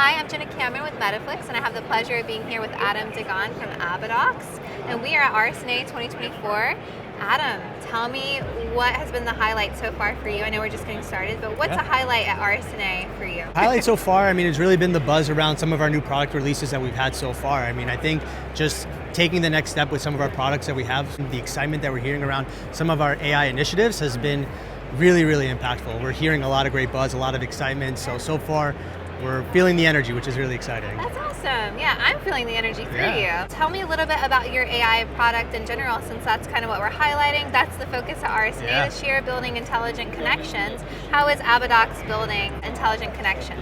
Hi, I'm Jenna Cameron with Mediflixx, and I have the pleasure of being here with Adam Dagan from AbbaDox, and we are at RSNA 2024. Adam, tell me what has been the highlight so far for you? I know we're just getting started, but what's a highlight at RSNA for you? Highlight so far, it's really been the buzz around some of our new product releases that we've had so far. I think just taking the next step with some of our products that we have, the excitement that we're hearing around some of our AI initiatives has been really, really impactful. We're hearing a lot of great buzz, a lot of excitement. So far, we're feeling the energy, which is really exciting. That's awesome. Yeah, I'm feeling the energy through you. Tell me a little bit about your AI product in general, since that's kind of what we're highlighting. That's the focus at RSNA this year, building intelligent connections. How is AbbaDox building intelligent connections?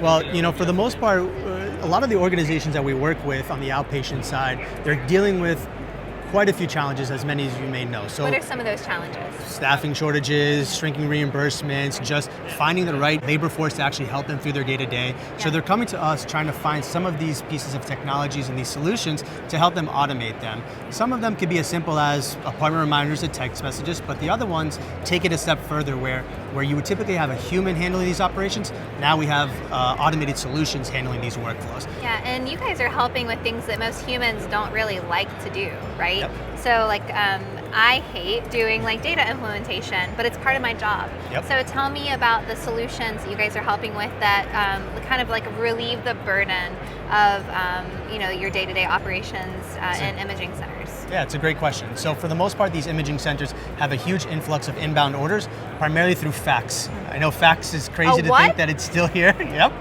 Well, for the most part, a lot of the organizations that we work with on the outpatient side, they're dealing with quite a few challenges, as many as you may know. So what are some of those challenges? Staffing shortages, shrinking reimbursements, just finding the right labor force to actually help them through their day-to-day. So they're coming to us trying to find some of these pieces of technologies and these solutions to help them automate them. Some of them could be as simple as appointment reminders and text messages, but the other ones take it a step further where you would typically have a human handling these operations. Now we have automated solutions handling these workflows. Yeah, and you guys are helping with things that most humans don't really like to do, right? Yep. So I hate doing data implementation, but it's part of my job. Yep. So tell me about the solutions that you guys are helping with that kind of relieve the burden of your day-to-day operations in imaging centers. Yeah, it's a great question. So for the most part, these imaging centers have a huge influx of inbound orders, primarily through fax. I know fax is crazy to think that it's still here. Yep.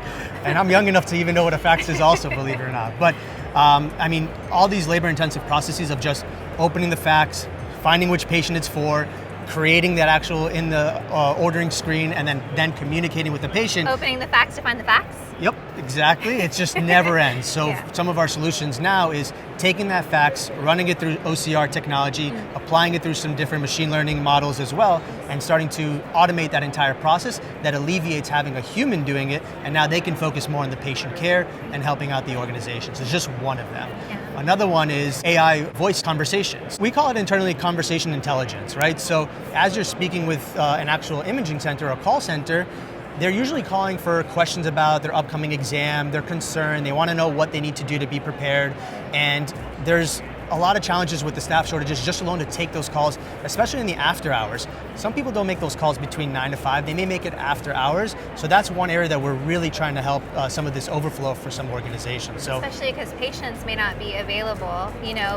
And I'm young enough to even know what a fax is also, believe it or not. But all these labor-intensive processes of just opening the fax, finding which patient it's for, creating that actual in the ordering screen, and then communicating with the patient. Opening the fax to find the fax? Yep, exactly. It just never ends. So some of our solutions now is taking that fax, running it through OCR technology, applying it through some different machine learning models as well, and starting to automate that entire process that alleviates having a human doing it, and now they can focus more on the patient care and helping out the organizations. It's just one of them. Yeah. Another one is AI voice conversations. We call it internally conversation intelligence, right? So as you're speaking with an actual imaging center or call center, they're usually calling for questions about their upcoming exam, their concern, they want to know what they need to do to be prepared, and there's a lot of challenges with the staff shortages just alone to take those calls, especially in the after hours. Some people don't make those calls between 9 to 5, they may make it after hours, so that's one area that we're really trying to help some of this overflow for some organizations. So, especially because patients may not be available,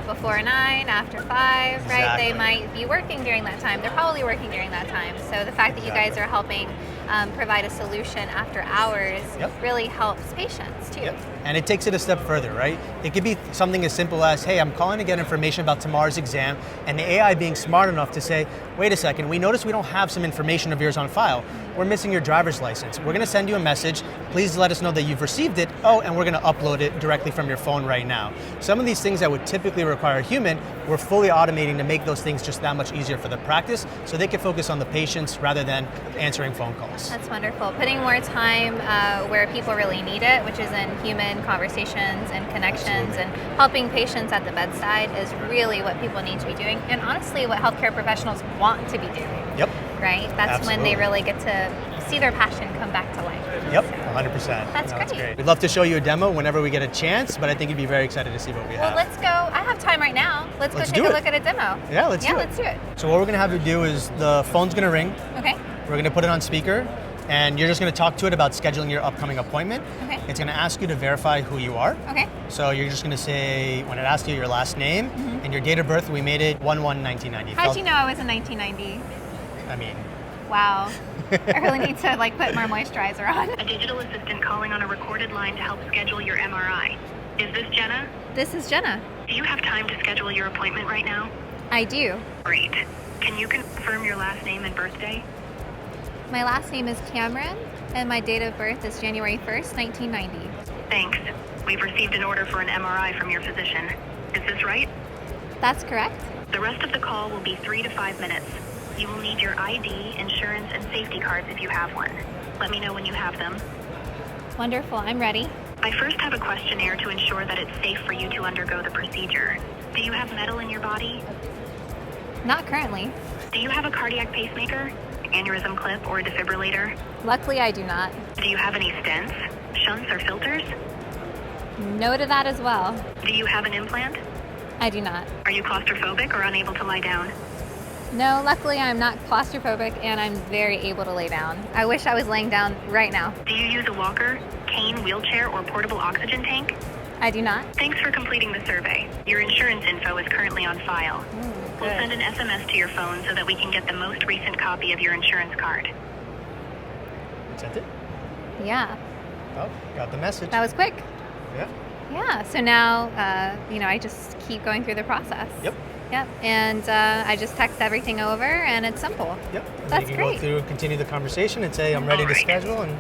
before 9, after 5, right? Exactly. They might be working during that time. They're probably working during that time. So the fact that you guys are helping provide a solution after hours really helps patients too. Yep. And it takes it a step further, right? It could be something as simple as, hey, I'm calling to get information about tomorrow's exam, and the AI being smart enough to say, wait a second, we noticed we don't have some information of yours on file. We're missing your driver's license. We're gonna send you a message. Please let us know that you've received it. Oh, and we're gonna upload it directly from your phone right now. Some of these things that would typically require a human, we're fully automating to make those things just that much easier for the practice, so they can focus on the patients rather than answering phone calls. That's wonderful. Putting more time where people really need it, which is in human conversations and connections, and helping patients at the bedside is really what people need to be doing, and honestly what healthcare professionals want to be doing. Yep. Right? That's when they really get to see their passion come back to life. Yep, so, 100%. That's great. We'd love to show you a demo whenever we get a chance, but I think you'd be very excited to see what we have. Well, let's go. I have time right now. Let's go take a look at a demo. Yeah, let's do it. So what we're gonna have you do is the phone's gonna ring. Okay. We're gonna put it on speaker, and you're just gonna talk to it about scheduling your upcoming appointment. Okay. It's gonna ask you to verify who you are. Okay. So you're just gonna say, when it asks you your last name and your date of birth, we made it 1/1/1990. How'd you know I was in 1990? Wow. I really need to put more moisturizer on. A digital assistant calling on a recorded line to help schedule your MRI. Is this Jenna? This is Jenna. Do you have time to schedule your appointment right now? I do. Great. Can you confirm your last name and birthday? My last name is Cameron, and my date of birth is January 1st, 1990. Thanks. We've received an order for an MRI from your physician. Is this right? That's correct. The rest of the call will be 3 to 5 minutes. You will need your ID, insurance, and safety cards if you have one. Let me know when you have them. Wonderful. I'm ready. I first have a questionnaire to ensure that it's safe for you to undergo the procedure. Do you have metal in your body? Not currently. Do you have a cardiac pacemaker? aneurysm clip or a defibrillator? Luckily, I do not. Do you have any stents, shunts, or filters? No to that as well. Do you have an implant? I do not. Are you claustrophobic or unable to lie down? No, luckily I'm not claustrophobic and I'm very able to lay down. I wish I was laying down right now. Do you use a walker, cane, wheelchair, or portable oxygen tank? I do not. Thanks for completing the survey. Your insurance info is currently on file. We'll send an SMS to your phone so that we can get the most recent copy of your insurance card. Sent it? Yeah, Oh, got the message. that was quick. Yeah. Yeah, so now, I just keep going through the process. Yep. Yep, and I just text everything over and it's simple. Yep. And That's you can great. go through, continue the conversation, and say, I'm ready to Alright. schedule, and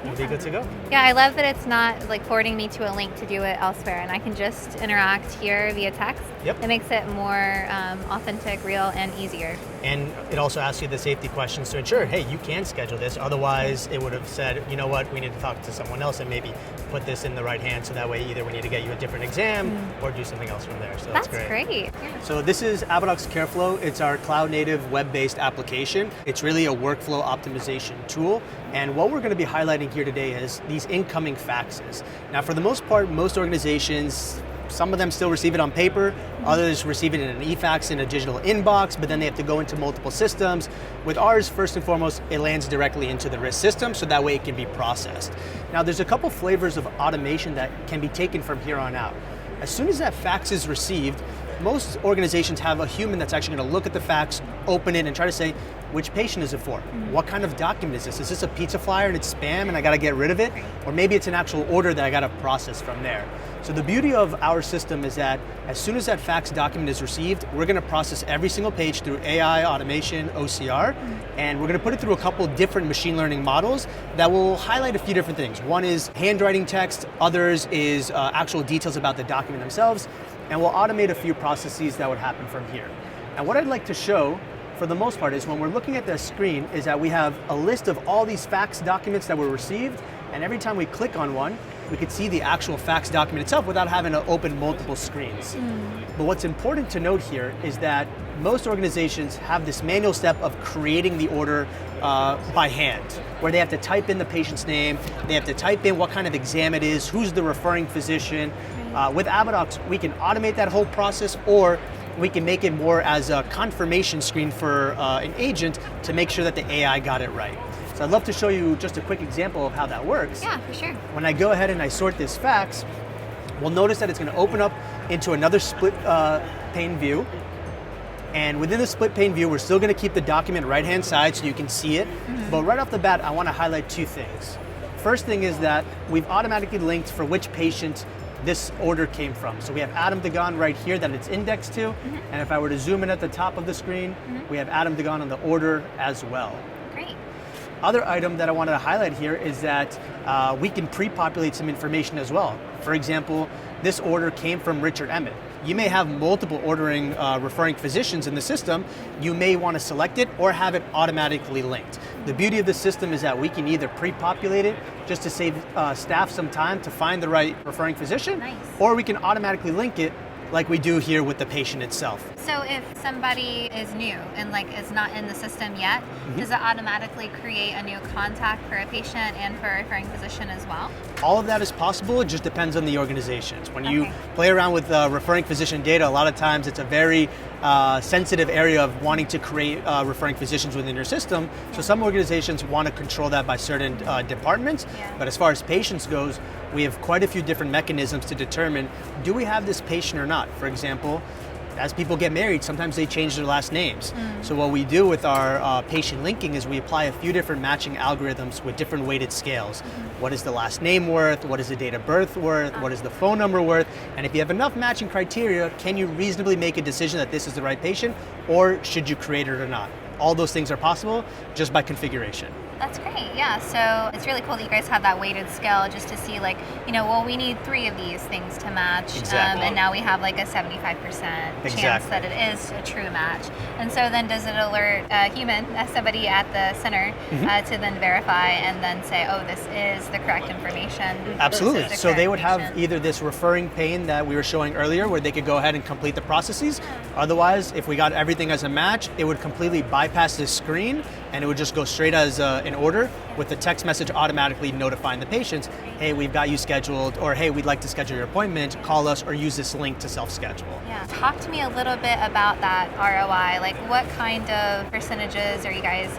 we'll be good to go. Yeah, I love that it's not like forwarding me to a link to do it elsewhere, and I can just interact here via text. Yep. It makes it more authentic, real, and easier. And it also asks you the safety questions to ensure, hey, you can schedule this. Otherwise, it would have said, you know what, we need to talk to someone else and maybe put this in the right hand, so that way either we need to get you a different exam or do something else from there. So that's great. Yeah. So this is AbbaDox CareFlow. It's our cloud-native, web-based application. It's really a workflow optimization tool. And what we're going to be highlighting here today is these incoming faxes. Now, for the most part, most organizations, some of them still receive it on paper, others receive it in an e-fax in a digital inbox, but then they have to go into multiple systems. With ours, first and foremost, it lands directly into the RIS system, so that way it can be processed. Now, there's a couple flavors of automation that can be taken from here on out. As soon as that fax is received, most organizations have a human that's actually going to look at the fax, open it, and try to say, which patient is it for? What kind of document is this? Is this a pizza flyer and it's spam and I got to get rid of it? Or maybe it's an actual order that I got to process from there. So the beauty of our system is that as soon as that fax document is received, we're going to process every single page through AI, automation, OCR, and we're going to put it through a couple different machine learning models that will highlight a few different things. One is handwriting text, others is actual details about the document themselves, and we'll automate a few processes that would happen from here. And what I'd like to show, for the most part, is when we're looking at the screen, is that we have a list of all these fax documents that were received, and every time we click on one, we could see the actual fax document itself without having to open multiple screens. But what's important to note here is that most organizations have this manual step of creating the order by hand, where they have to type in the patient's name, they have to type in what kind of exam it is, who's the referring physician. With AbbaDox, we can automate that whole process, or we can make it more as a confirmation screen for an agent to make sure that the AI got it right. So I'd love to show you just a quick example of how that works. Yeah, for sure. When I go ahead and I sort this fax, we'll notice that it's going to open up into another split pane view. And within the split pane view, we're still going to keep the document right-hand side so you can see it. But right off the bat, I want to highlight two things. First thing is that we've automatically linked for which patient this order came from. So we have Adam Dagan right here that it's indexed to. And if I were to zoom in at the top of the screen, we have Adam Dagan on the order as well. Great. Other item that I wanted to highlight here is that we can pre-populate some information as well. For example, this order came from Richard Emmett. You may have multiple ordering referring physicians in the system. You may want to select it or have it automatically linked. The beauty of the system is that we can either pre-populate it just to save staff some time to find the right referring physician, Nice. or we can automatically link it like we do here with the patient itself. So if somebody is new and is not in the system yet, does it automatically create a new contact for a patient and for a referring physician as well? All of that is possible. It just depends on the organizations. When you Okay. play around with referring physician data, a lot of times it's a very sensitive area of wanting to create referring physicians within your system. So some organizations want to control that by certain departments. Yeah. But as far as patients goes, we have quite a few different mechanisms to determine, do we have this patient or not? For example, as people get married, sometimes they change their last names. So what we do with our patient linking is we apply a few different matching algorithms with different weighted scales. What is the last name worth? What is the date of birth worth? What is the phone number worth? And if you have enough matching criteria, can you reasonably make a decision that this is the right patient, or should you create it or not? All those things are possible just by configuration. That's great. Yeah. So it's really cool that you guys have that weighted scale just to see, like, well, we need 3 of these things to match. Exactly. And now we have like a 75% chance that it is a true match. And so then does it alert a human, somebody at the center, to then verify and then say, oh, this is the correct information? Absolutely. The So correct they would have patient. either this referring pane that we were showing earlier where they could go ahead and complete the processes. Otherwise, if we got everything as a match, it would completely bypass this screen and it would just go straight as an order with the text message automatically notifying the patients, hey, we've got you scheduled, or hey, we'd like to schedule your appointment, call us or use this link to self-schedule. Yeah. Talk to me a little bit about that ROI. Like, what kind of percentages are you guys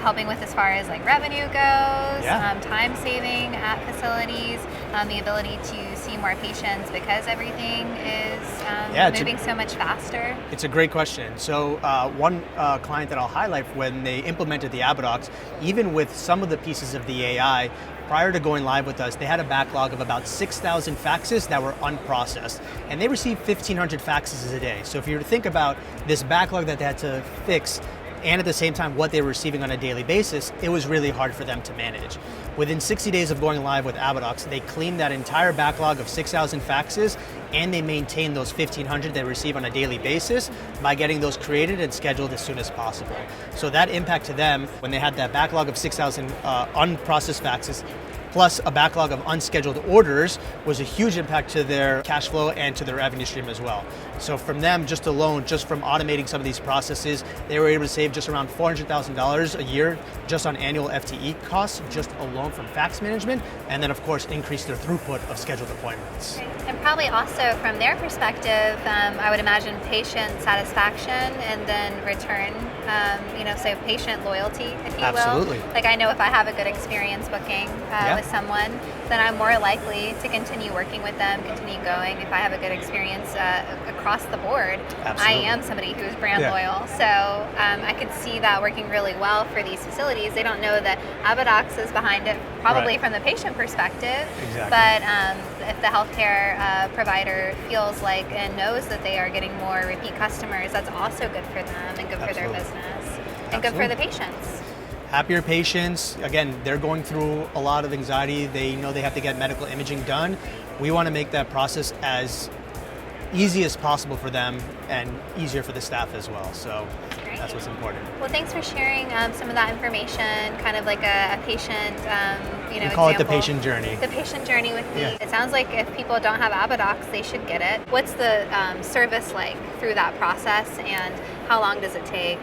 helping with as far as like revenue goes, time saving at facilities, the ability to see more patients because everything is moving so much faster? It's a great question. So one client that I'll highlight, when they implemented the AbbaDox, even with some of the pieces of the AI, prior to going live with us, they had a backlog of about 6,000 faxes that were unprocessed. And they received 1,500 faxes a day. So if you were to think about this backlog that they had to fix, and at the same time what they were receiving on a daily basis, it was really hard for them to manage. Within 60 days of going live with AbbaDox, they cleaned that entire backlog of 6,000 faxes, and they maintained those 1,500 they receive on a daily basis by getting those created and scheduled as soon as possible. So that impact to them, when they had that backlog of 6,000 unprocessed faxes, plus a backlog of unscheduled orders, was a huge impact to their cash flow and to their revenue stream as well. So from them, just alone, just from automating some of these processes, they were able to save just around $400,000 a year just on annual FTE costs, just alone from fax management, and then of course increase their throughput of scheduled appointments. And probably also from their perspective, I would imagine patient satisfaction and then return, so patient loyalty, if you Absolutely. will. Like, I know if I have a good experience booking with someone, then I'm more likely to continue working with them, continue going. If I have a good experience across the board, Absolutely. I am somebody who is brand loyal. So I could see that working really well for these facilities. They don't know that AbbaDox is behind it, probably from the patient perspective. Exactly. But if the healthcare provider feels like and knows that they are getting more repeat customers, that's also good for them and good for their business and good for the patients. Happier patients, again, they're going through a lot of anxiety. They know they have to get medical imaging done. We want to make that process as easy as possible for them and easier for the staff as well. So that's what's important. Well, thanks for sharing some of that information, kind of like a patient, We call it the patient journey. The patient journey with me. Yeah. It sounds like if people don't have AbbaDox, they should get it. What's the service like through that process, and how long does it take?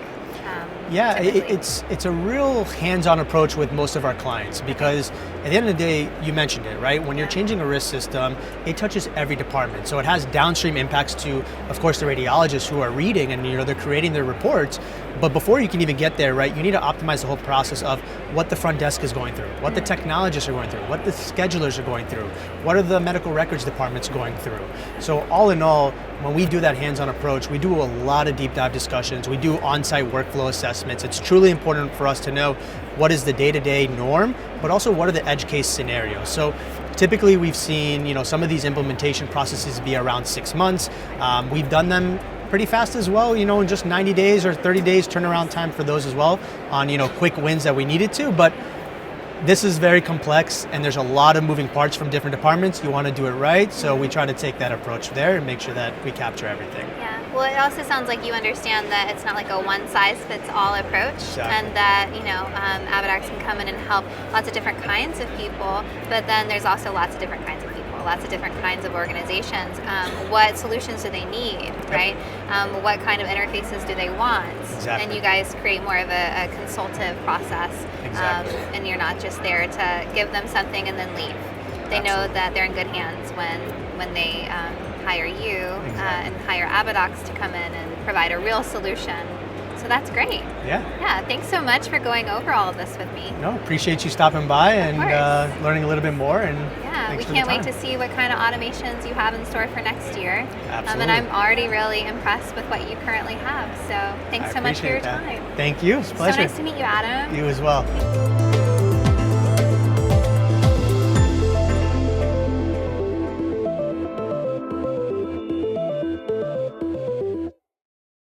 It's a real hands-on approach with most of our clients, because at the end of the day, you mentioned it, right? When you're changing a risk system, it touches every department. So it has downstream impacts to, of course, the radiologists who are reading and they're creating their reports. But before you can even get there, right, you need to optimize the whole process of what the front desk is going through, what the technologists are going through, what the schedulers are going through, what are the medical records departments going through. So all in all, when we do that hands-on approach, we do a lot of deep dive discussions. We do on-site workflow assessments. It's truly important for us to know what is the day-to-day norm, but also what are the edge case scenarios. So typically we've seen, some of these implementation processes be around 6 months. We've done them pretty fast as well, in just 90 days or 30 days turnaround time for those as well on, quick wins that we needed to. But this is very complex and there's a lot of moving parts from different departments. You want to do it right. So we try to take that approach there and make sure that we capture everything. Yeah. Well, it also sounds like you understand that it's not like a one-size-fits-all approach, and that AbbaDox can come in and help lots of different kinds of people, but then there's also lots of different kinds of people, lots of different kinds of organizations. What solutions do they need, right? What kind of interfaces do they want? Exactly. And you guys create more of a consultative process, and you're not just there to give them something and then leave. They know that they're in good hands when they hire you and hire AbbaDox to come in and provide a real solution. So that's great. Yeah, thanks so much for going over all of this with me. No, appreciate you stopping by and learning a little bit more. And we can't wait to see what kind of automations you have in store for next year. Absolutely. And I'm already really impressed with what you currently have. So thanks so much for your time. Thank you. It's a pleasure. So nice to meet you, Adam. You as well.